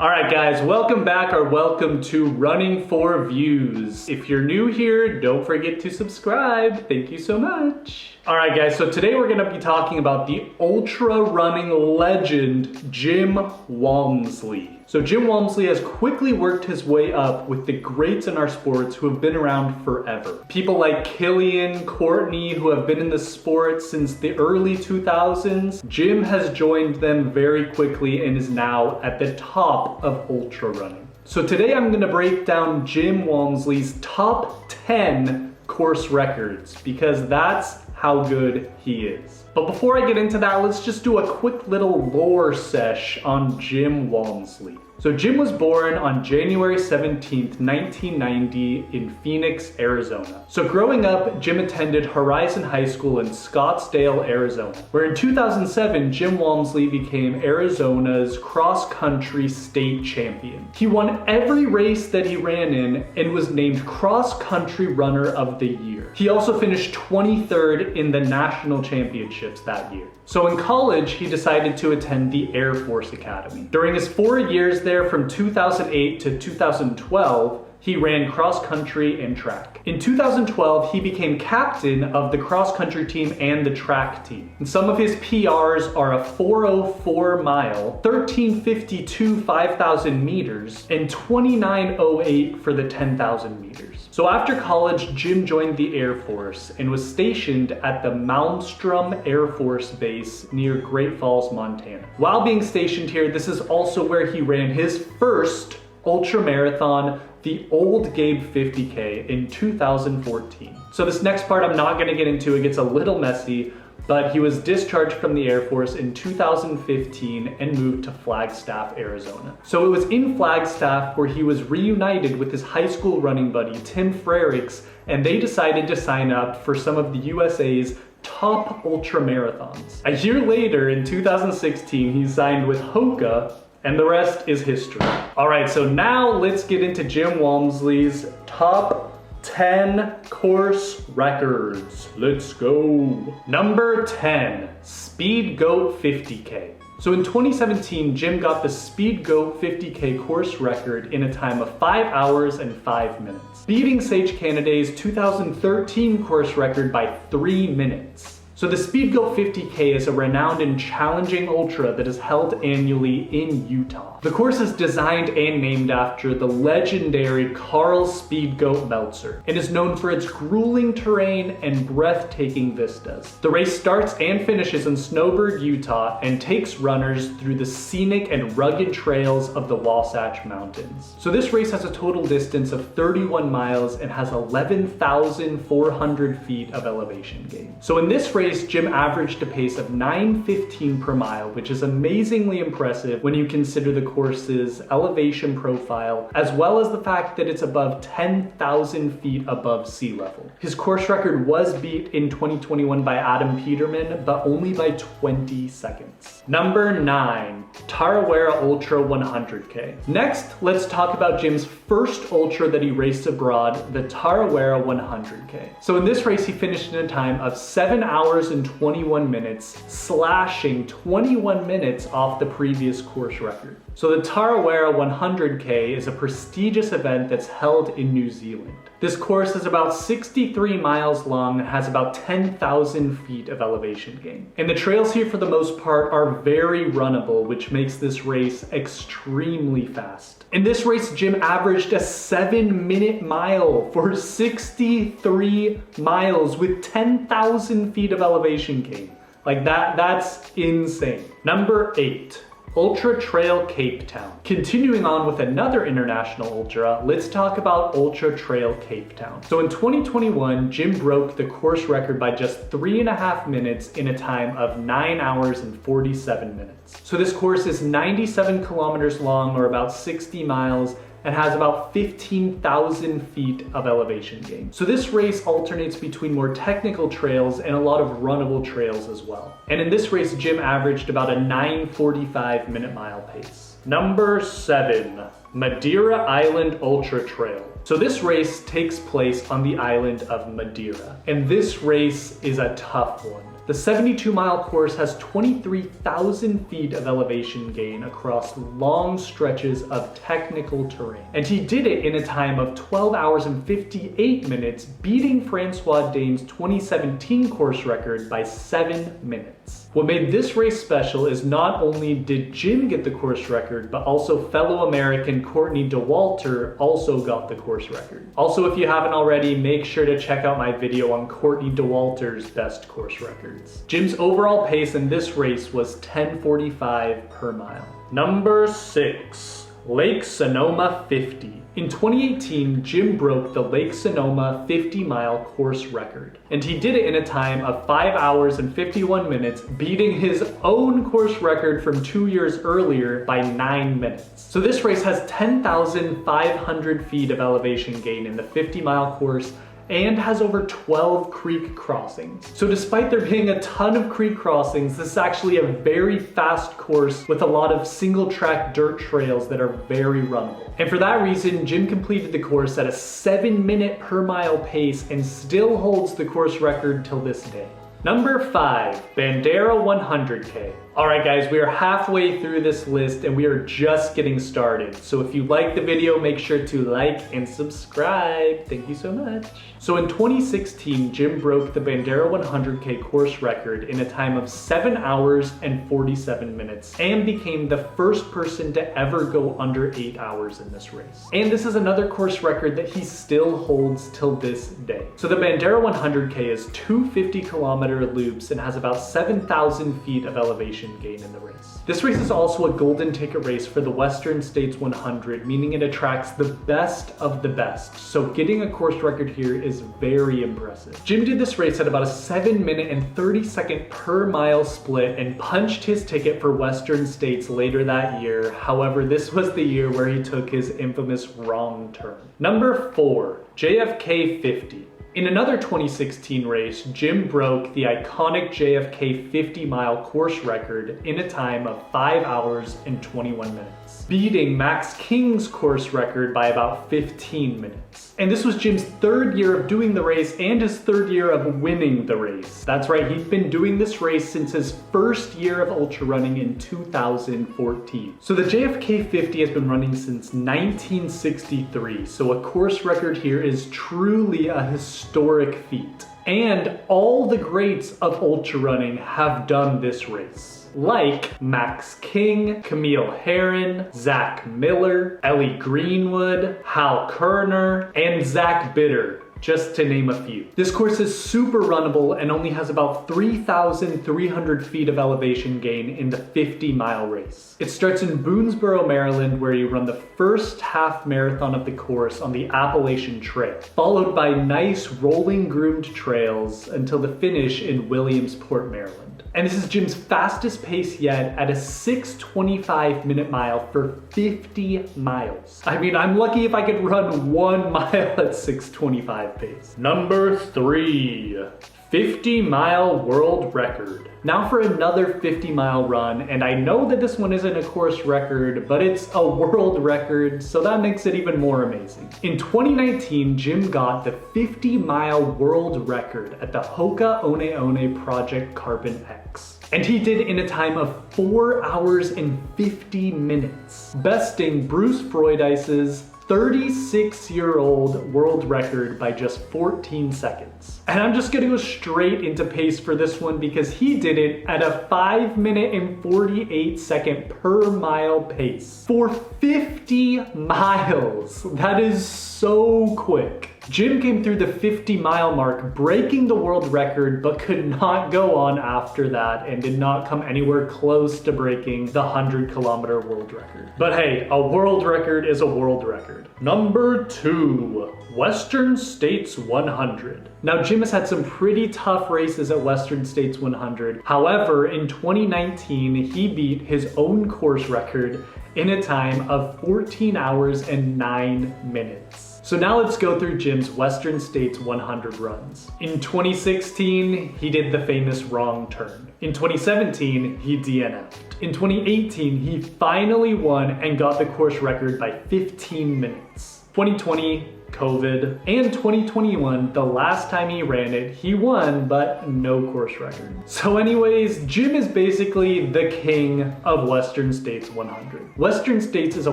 Alright guys, welcome back or welcome to Running for Views. If you're new here, don't forget to subscribe. Thank you so much. Alright guys, so today we're going to be talking about the ultra running legend, Jim Walmsley. So Jim Walmsley has quickly worked his way up with the greats in our sports who have been around forever. People like Killian, Courtney, who have been in the sport since the early 2000s. Jim has joined them very quickly and is now at the top of ultra running. So today I'm going to break down Jim Walmsley's top 10 course records because that's how good he is. But before I get into that, let's just do a quick little lore sesh on Jim Walmsley. So Jim was born on January 17th, 1990 in Phoenix, Arizona. So growing up, Jim attended Horizon High School in Scottsdale, Arizona, where in 2007, Jim Walmsley became Arizona's cross-country state champion. He won every race that he ran in and was named cross-country runner of the year. He also finished 23rd in the national championships that year. So in college, he decided to attend the Air Force Academy. During his 4 years there from 2008 to 2012, he ran cross-country and track. In 2012, he became captain of the cross-country team and the track team. And some of his PRs are a 4:04 mile, 13:52 5,000 meters, and 29:08 for the 10,000 meters. So after college, Jim joined the Air Force and was stationed at the Malmstrom Air Force Base near Great Falls, Montana. While being stationed here, this is also where he ran his first ultra marathon, the Old Gabe 50K in 2014. So this next part I'm not gonna get into, it gets a little messy, but he was discharged from the Air Force in 2015 and moved to Flagstaff, Arizona. So it was in Flagstaff where he was reunited with his high school running buddy, Tim Frericks, and they decided to sign up for some of the USA's top ultra marathons. A year later, in 2016, he signed with Hoka, and the rest is history. All right, so now let's get into Jim Walmsley's top 10 course records. Let's go. Number 10, Speedgoat 50K. So in 2017, Jim got the Speedgoat 50K course record in a time of 5 hours and 5 minutes, beating Sage Canada's 2013 course record by 3 minutes. So the Speedgoat 50K is a renowned and challenging ultra that is held annually in Utah. The course is designed and named after the legendary Carl Speedgoat Meltzer and is known for its grueling terrain and breathtaking vistas. The race starts and finishes in Snowbird, Utah and takes runners through the scenic and rugged trails of the Wasatch Mountains. So this race has a total distance of 31 miles and has 11,400 feet of elevation gain. So in this race, Jim averaged a pace of 9:15 per mile, which is amazingly impressive when you consider the course's elevation profile, as well as the fact that it's above 10,000 feet above sea level. His course record was beat in 2021 by Adam Peterman, but only by 20 seconds. Number 9, Tarawera Ultra 100K. Next, let's talk about Jim's first ultra that he raced abroad, the Tarawera 100K. So in this race, he finished in a time of 7 hours and 21 minutes, slashing 21 minutes off the previous course record. So the Tarawera 100K is a prestigious event that's held in New Zealand. This course is about 63 miles long and has about 10,000 feet of elevation gain. And the trails here for the most part are very runnable, which makes this race extremely fast. In this race, Jim averaged a 7-minute mile for 63 miles with 10,000 feet of elevation gain. Like that's insane. Number 8. Ultra Trail Cape Town. Continuing on with another international ultra, let's talk about Ultra Trail Cape Town. So in 2021, Jim broke the course record by just 3.5 minutes in a time of 9 hours and 47 minutes. So this course is 97 kilometers long, or about 60 miles, and has about 15,000 feet of elevation gain. So this race alternates between more technical trails and a lot of runnable trails as well. And in this race, Jim averaged about a 9:45 minute mile pace. Number 7, Madeira Island Ultra Trail. So this race takes place on the island of Madeira, and this race is a tough one. The 72-mile course has 23,000 feet of elevation gain across long stretches of technical terrain. And he did it in a time of 12 hours and 58 minutes, beating Francois Dane's 2017 course record by 7 minutes. What made this race special is not only did Jim get the course record, but also fellow American Courtney Dauwalter also got the course record. Also, if you haven't already, make sure to check out my video on Courtney Dauwalter's best course records. Jim's overall pace in this race was 10:45 per mile. Number 6. Lake Sonoma 50. In 2018, Jim broke the Lake Sonoma 50-mile course record, and he did it in a time of 5 hours and 51 minutes, beating his own course record from 2 years earlier by 9 minutes. So this race has 10,500 feet of elevation gain in the 50-mile course, and has over 12 creek crossings. So despite there being a ton of creek crossings, this is actually a very fast course with a lot of single track dirt trails that are very runnable. And for that reason, Jim completed the course at a 7-minute per mile pace and still holds the course record till this day. Number 5, Bandera 100K. Alright guys, we are halfway through this list and we are just getting started. So if you like the video, make sure to like and subscribe. Thank you so much. So in 2016, Jim broke the Bandera 100K course record in a time of 7 hours and 47 minutes and became the first person to ever go under 8 hours in this race. And this is another course record that he still holds till this day. So the Bandera 100K is 2 50-kilometer loops and has about 7,000 feet of elevation gain in the race. This race is also a golden ticket race for the Western States 100, meaning it attracts the best of the best. So getting a course record here is very impressive. Jim did this race at about a 7-minute and 30-second per mile split and punched his ticket for Western States later that year. However, this was the year where he took his infamous wrong turn. Number 4, JFK 50. In another 2016 race, Jim broke the iconic JFK 50-mile course record in a time of 5 hours and 21 minutes, beating Max King's course record by about 15 minutes. And this was Jim's 3rd year of doing the race and his 3rd year of winning the race. That's right, he's been doing this race since his 1st year of ultra running in 2014. So the JFK 50 has been running since 1963, so a course record here is truly a historic feat. And all the greats of ultra running have done this race. Like Max King, Camille Herron, Zach Miller, Ellie Greenwood, Hal Kerner, and Zach Bitter, just to name a few. This course is super runnable and only has about 3,300 feet of elevation gain in the 50-mile race. It starts in Boonesboro, Maryland, where you run the first half marathon of the course on the Appalachian Trail, followed by nice rolling groomed trails until the finish in Williamsport, Maryland. And this is Jim's fastest pace yet at a 6:25 minute mile for 50 miles. I mean, I'm lucky if I could run 1 mile at 6:25 pace. Number 3, 50-mile world record. Now for another 50-mile run, and I know that this one isn't a course record, but it's a world record, so that makes it even more amazing. In 2019, Jim got the 50-mile world record at the Hoka One One Project Carbon X. And he did it in a time of 4 hours and 50 minutes, besting Bruce Freudice's 36-year-old world record by just 14 seconds. And I'm just gonna go straight into pace for this one because he did it at a 5-minute and 48-second per mile pace for 50 miles. That is so quick. Jim came through the 50-mile mark, breaking the world record, but could not go on after that and did not come anywhere close to breaking the 100-kilometer world record. But hey, a world record is a world record. Number 2, Western States 100. Now, Jim has had some pretty tough races at Western States 100. However, in 2019, he beat his own course record in a time of 14 hours and 9 minutes. So now let's go through Jim's Western States 100 runs. In 2016, he did the famous wrong turn. In 2017, he DNF'd. In 2018, he finally won and got the course record by 15 minutes. 2020, COVID, and 2021, the last time he ran it, he won, but no course record. So anyways, Jim is basically the king of Western States 100. Western States is a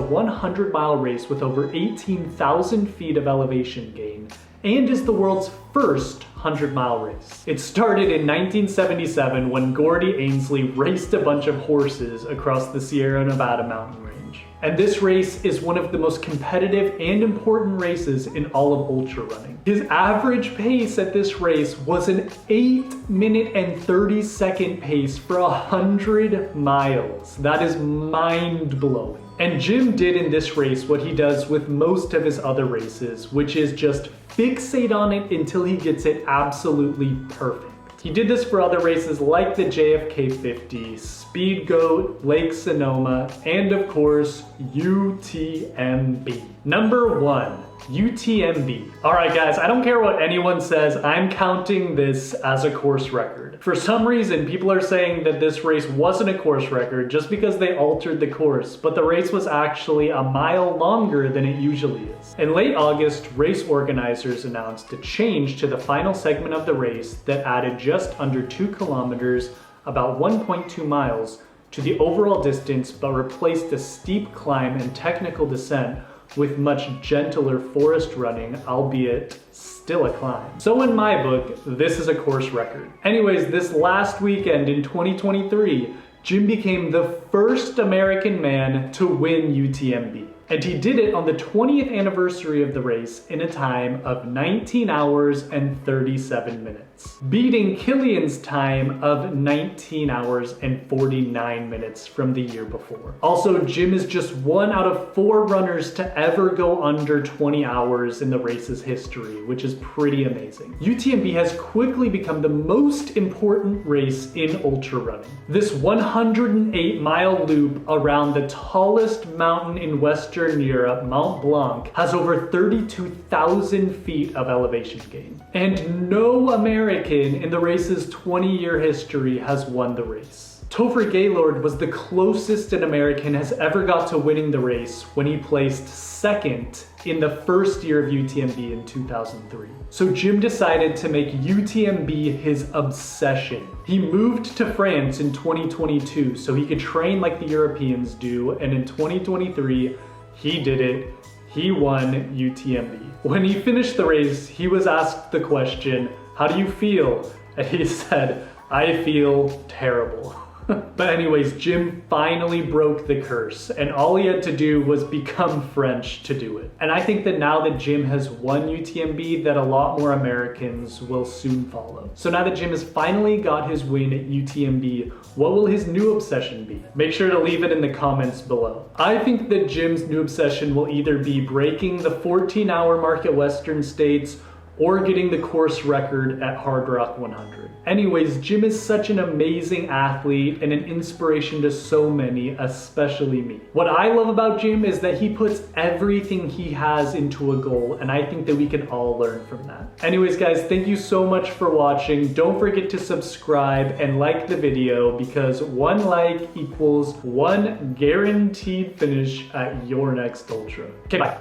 100-mile race with over 18,000 feet of elevation gain, and is the world's first 100-mile race. It started in 1977 when Gordy Ainsley raced a bunch of horses across the Sierra Nevada mountain range. And this race is one of the most competitive and important races in all of ultra running. His average pace at this race was an 8-minute and 30-second pace for 100 miles. That is mind-blowing. And Jim did in this race what he does with most of his other races, which is just fixate on it until he gets it absolutely perfect. He did this for other races like the JFK 50, Speedgoat, Lake Sonoma, and of course, UTMB. Number 1. UTMB. Alright guys, I don't care what anyone says, I'm counting this as a course record. For some reason, people are saying that this race wasn't a course record just because they altered the course, but the race was actually a mile longer than it usually is. In late August, race organizers announced a change to the final segment of the race that added just under 2 kilometers, about 1.2 miles, to the overall distance, but replaced the steep climb and technical descent with much gentler forest running, albeit still a climb. So in my book, this is a course record. Anyways, this last weekend in 2023, Jim became the first American man to win UTMB. And he did it on the 20th anniversary of the race in a time of 19 hours and 37 minutes, beating Killian's time of 19 hours and 49 minutes from the year before. Also, Jim is just 1 out of 4 runners to ever go under 20 hours in the race's history, which is pretty amazing. UTMB has quickly become the most important race in ultra running. This 108-mile loop around the tallest mountain in Western Europe, Mount Blanc, has over 32,000 feet of elevation gain. And no American in the race's 20-year history has won the race. Topher Gaylord was the closest an American has ever got to winning the race when he placed second in the first year of UTMB in 2003. So Jim decided to make UTMB his obsession. He moved to France in 2022 so he could train like the Europeans do, and in 2023, he did it. He won UTMB. When he finished the race, he was asked the question, "How do you feel?" And he said, "I feel terrible." But anyways, Jim finally broke the curse, and all he had to do was become French to do it. And I think that now that Jim has won UTMB, that a lot more Americans will soon follow. So now that Jim has finally got his win at UTMB, what will his new obsession be? Make sure to leave it in the comments below. I think that Jim's new obsession will either be breaking the 14-hour mark at Western States or getting the course record at Hard Rock 100. Anyways, Jim is such an amazing athlete and an inspiration to so many, especially me. What I love about Jim is that he puts everything he has into a goal, and I think that we can all learn from that. Anyways guys, thank you so much for watching. Don't forget to subscribe and like the video, because 1 like equals 1 guaranteed finish at your next ultra. Okay, bye.